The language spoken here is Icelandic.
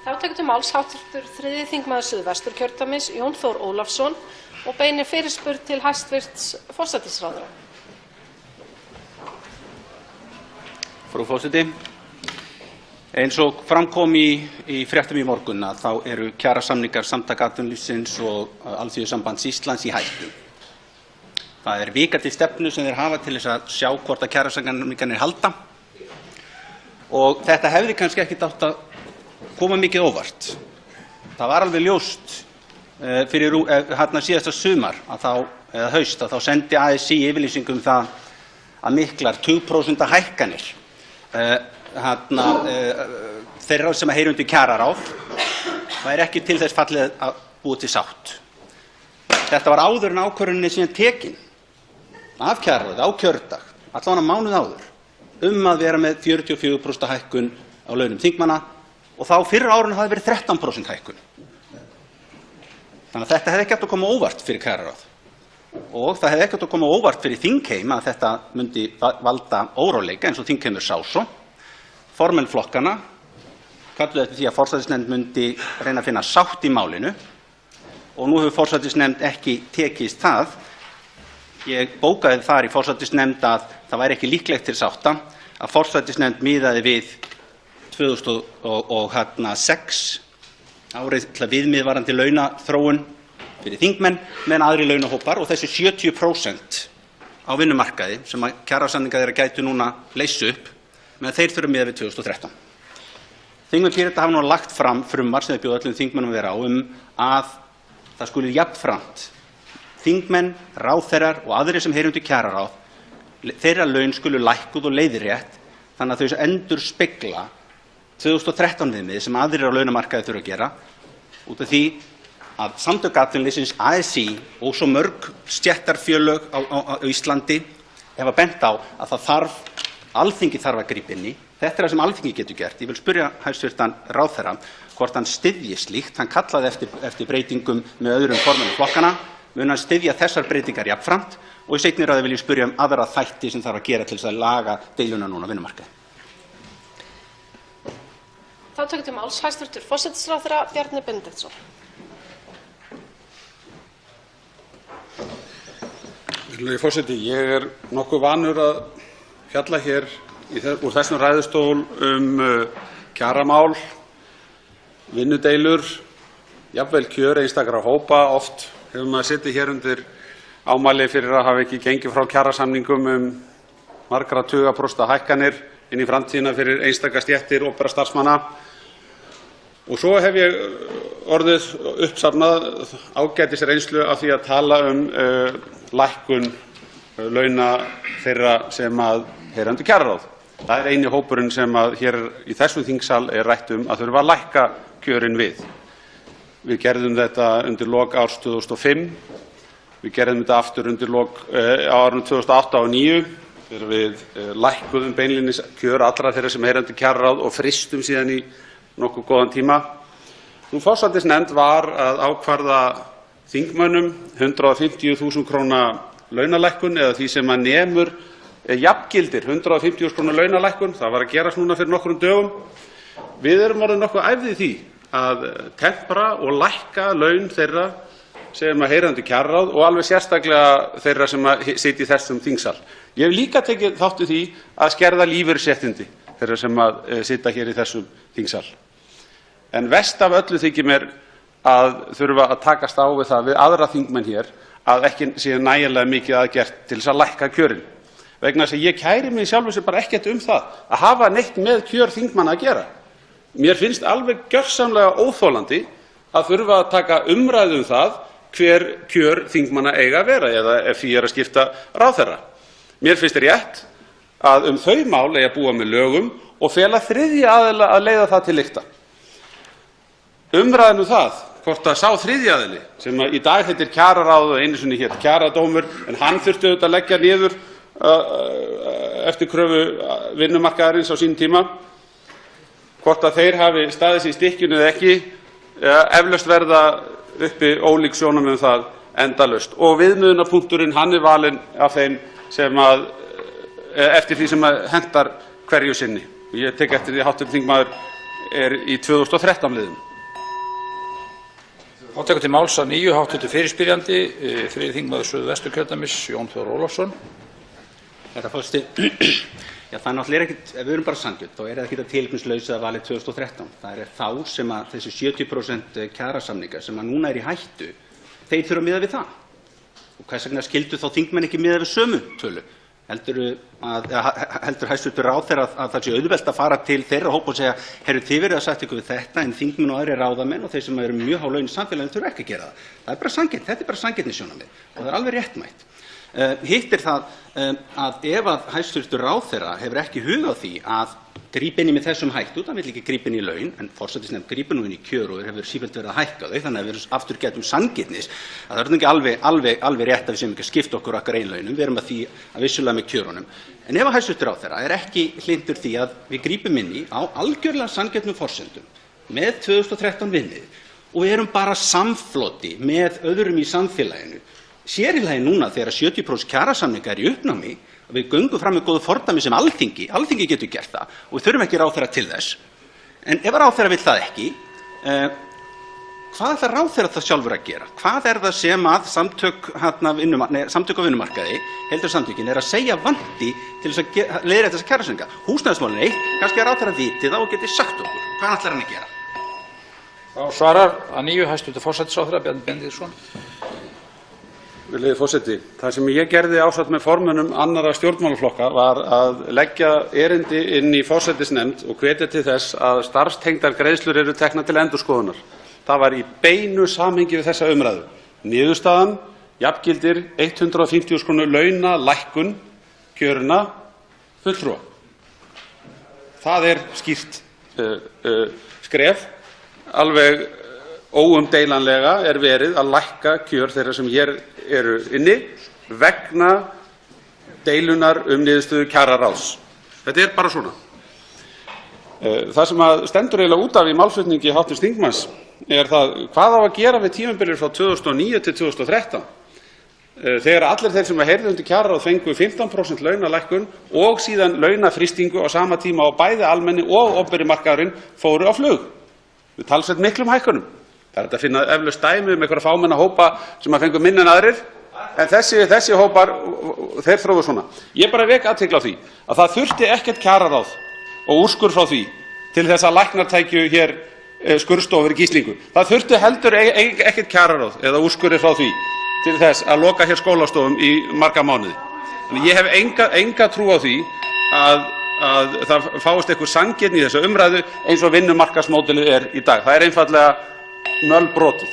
Þá tekur til máls hv. 3. þingmaður Suðvesturkjördæmis, Jón Þór Ólafsson, og beinir fyrirspurn til hæstv. forsætisráðherra. Frú forseti. Eins og fram kom í fréttum í morgun þá eru kjarasamningar Samtaka atvinnulífsins og Alþýðusambands Íslands í hættu. Það er vika til stefnu sem þeir hafa til þess að sjá hvort að kjarasamningarnir halda og þetta hefði kannski ekkert átt að koma mikið óvart. Það var alveg ljóst fyrir síðasta sumar eða haust að þá sendi ASÍ yfirlýsingu um það að miklar tugprósenta hækkanir þeirra sem heyra undir kjararáð væri ekki til þess fallið að búa til sátt. Þetta var áður en ákvörðunin síðan tekin af kjararáði á kjördag, allavega mánuð áður, að vera með 44% hækkun á launum þingmanna og þá fyrir árinu hafði verið 13% hækkun. Þannig að þetta hefði ekki átt að koma óvart fyrir kjararáð og það hefði ekki átt að koma óvart fyrir þingheim að þetta myndi valda óróleika eins og þingheimur sá svo. Formenn flokkanna kölluðu eftir því að forsætisnefnd myndi reyna að finna sátt í málinu og nú hefur forsætisnefnd ekki tekist það. Ég bókaði þar í forsætisnefnd að það væri ekki líklegt til sátta, að forsætisnefnd miðaði við 2006 árið til að viðmið varðandi launaþróun fyrir þingmenn meðan aðrir launahópar og þessi 70% á vinnumarkaði sem að kjarasamningar þeirra gætu núna leysa upp meðan þeir þurfa miðað við 2013. Þingmenn Pírata hafa nú lagt fram frumvarp sem þeir bjóða öllum þingmennum að vera á að það skuli jafnframt þingmenn, ráðherrar og aðrir sem heyra undir kjararáð, þeirra laun skulu lækkuð og leiðrétt þannig að þau endurspegla 2013 viðmið sem aðrir á launamarkaði þurfa að gera út af því að Samtök atvinnulífsins, ASÍ og svo mörg stéttarfélög á Íslandi hefa bent á að Alþingi þarf að grípa inn í. Þetta er það sem Alþingi getur gert. Ég vil spyrja hæstv. ráðherra hvort hann styðji slíkt. Hann kallaði eftir breytingum með öðrum formennum flokkanna. Mun hann styðja þessar breytingar jafnframt og í seinni ræðu vil ég spyrja aðra þætti sem þarf að gera til þess að laga deiluna núna á vinnumarkaði. Þá tekur til máls hæstv. forsætisráðherra Bjarni Benediktsson. Virðulegi forseti, ég nokkuð vanur að fjalla hér úr þessum ræðustól kjaramál, vinnudeilur, jafnvel kjör einstakra hópa. Oft hefur maður setið hér undir ámæli fyrir að hafa ekki gengið frá kjarasamningum margra tugaprósenta hækkanir inn í framtíðina fyrir einstaka stéttir opinberra starfsmanna. Og svo hef ég orðið uppsafnað ágætis reynslu af því að tala lækkun launa þeirra sem heyra undir kjararáð. Það er eini hópurinn sem hér í þessum þingsal er rætt að þurfa að lækka kjörin við. Við gerðum þetta undir lok árs 2005. Við gerðum þetta aftur undir lok á árunum 2008 og 2009 þegar við lækkuðum beinlínis kjör allra þeirra sem heyra undir kjararáð og frystum síðan í nokkuð góðan tíma. Forsætisnefnd var að ákvarða þingmönnum 150.000 kr. launalækkun eða því sem nemur jafngildir 150.000 kr. launalækkun. Það var að gerast núna fyrir nokkrum dögum. Við erum orðin nokkuð æfð í því að tempra og lækka laun þeirra sem heyra undir kjararáð og alveg sérstaklega þeirra sem sitja í þessum þingsal. Ég hef líka tekið þátt í því að skerða lífeyrisréttindi þeirra sem sitja hér í þessum þingsal. En verst af öllu þykir mér að þurfa að takast á við það við aðra þingmenn hér að ekki sé nægilega mikið aðgert til þess að lækka kjörin. Vegna þess að ég kæri mig sjálfur sér bara ekkert það að hafa neitt með kjör þingmanna að gera. Mér finnst alveg gjörsamlega óþolandi að þurfa að taka umræðu það hver kjör þingmanna eiga að vera eða ef því er að skipta ráðherra. Mér finnst rétt að þau mál eigi að búa með lögum og fela þriðja aðila að leiða það til lykta. Umræðan það hvort að sá þriðji aðili sem í dag heitir kjararáð og einu sinni hét kjaradómur en hann þurfti auðvitað að leggja niður eftir kröfu vinnumarkaðarins á sínum tíma, hvort að þeir hafi staðið sig í stykkinu eða ekki, eflaust verða uppi ólík sjónarmið það endalaust. Og viðmiðunarpunkturinn hann er valinn af þeim sem eftir því sem hentar hverju sinni. Ég tek eftir því að hv. þingmaður er í 2013 liðum. Þá tekur til máls að nýju hv. fyrirspyrjandi, 3. þingmaður Suðvesturkjördæmis, Jón Þór Ólafsson. Herra forseti, það er náttúrulega ekkert, ef við erum bara sanngjörn, þá er það ekkert að tilefnislausu að valið 2013. Það er þá sem að þessi 70% kjarasamninga sem að núna er í hættu, þeir þurfa að miða við það. Og hvers vegna skildu þá þingmenn ekki miða við sömu tölu? Heldur hæstv. ráðherra að það sé auðvelt að fara til þeirra hópa og segja, heyrðu, þið verið að sætta ykkur við þetta, en þingmenn og aðrir ráðamenn og þeir sem eru mjög há laun í samfélaginu þurfa ekki að gera það. Það er bara sanngjarnt, þetta er bara sanngirnissjónarmið og það er alveg réttmætt. Hitt er það að ef að hæstv. ráðherra hefur ekki hug á því að grípa inn í með þessum hættu, það vill ekki grípa inn í laun, en forsætisnefnd grípur nú inn í kjör og hefur sífellt verið að hækka þau, þannig að við aftur gætum sanngirnis að það er ekki alveg rétt að við séum ekki að skipta okkur okkar einlaunum, við erum að því að vissulega með kjörunum. En ef að hæstv. ráðherra er ekki hlynntur því að við grípum inn í á algjörlega sanngjarnum forsendum með 2013 viðmið og við erum bara samfloti með öðrum í samfélaginu, sér í lagi núna þegar 70% kjarasamninga er í uppnámi, að við göngum fram með góðu fordæmi sem Alþingi getur gert það og við þurfum ekki ráðherra til þess. En ef ráðherra vill það ekki, hvað ætlar ráðherra það sjálfur að gera? Hvað er það sem að samtök á vinnumarkaði, heildarsamtökin, er að segja vanti til þess að leiðrétta þessa kjarasamninga? Húsnæðismálin eitt, kannski að ráðherra viti það og geti sagt okkur. Hvað ætlar hann að gera? Þá svarar að nýju hæstv. forsætisráðherra Bjarni Benediktsson. Virðulegi forseti, það sem ég gerði ásamt með formönnum annarra stjórnmálaflokka var að leggja erindi inn í forsætisnefnd og hvetja til þess að starfstengdar greiðslur eru teknar til endurskoðunar. Það var í beinu samhengi við þessa umræðu. Niðurstaðan jafngildir 150.000 kr. launalækkun kjörinna fulltrúa. Það er skýrt skref. Alveg óumdeilanlega er verið að lækka kjör þeirra sem hér eru inni vegna deilunar niðurstöðu kjararáðs. Þetta er bara svona. Það sem stendur eiginlega út af í málflutningi hv. þingmanns er það hvað á að gera við tímabilið frá 2009 til 2013 þegar allir þeir sem heyrðu undir kjararáð fengu 15% launalækkun og síðan launafrystingu á sama tíma og bæði almenni og opinberi markaðurinn fóru á flug. Við talsvert miklum hækkunum. Það er hægt að finna eflaust dæmi einhverja fámenna hópa sem fengu minna en aðrir, en þessi hópar, þeir þróuðu svona. Ég bara vek athygli á því að það þurfti ekkert kjararáð og úrskurð frá því til þess að læknar tækju hér skurðstofur í gíslingu. Það þurfti heldur ekkert kjararáð eða úrskurð frá því til þess að loka hér skólastofum í marga mánuði. Þannig ég hef enga trú á því að það fáist einhver sanngirni í þessa umræðu eins og vinnumarkaðsmódelið er í dag. Það er einfaldlega mölbrotið.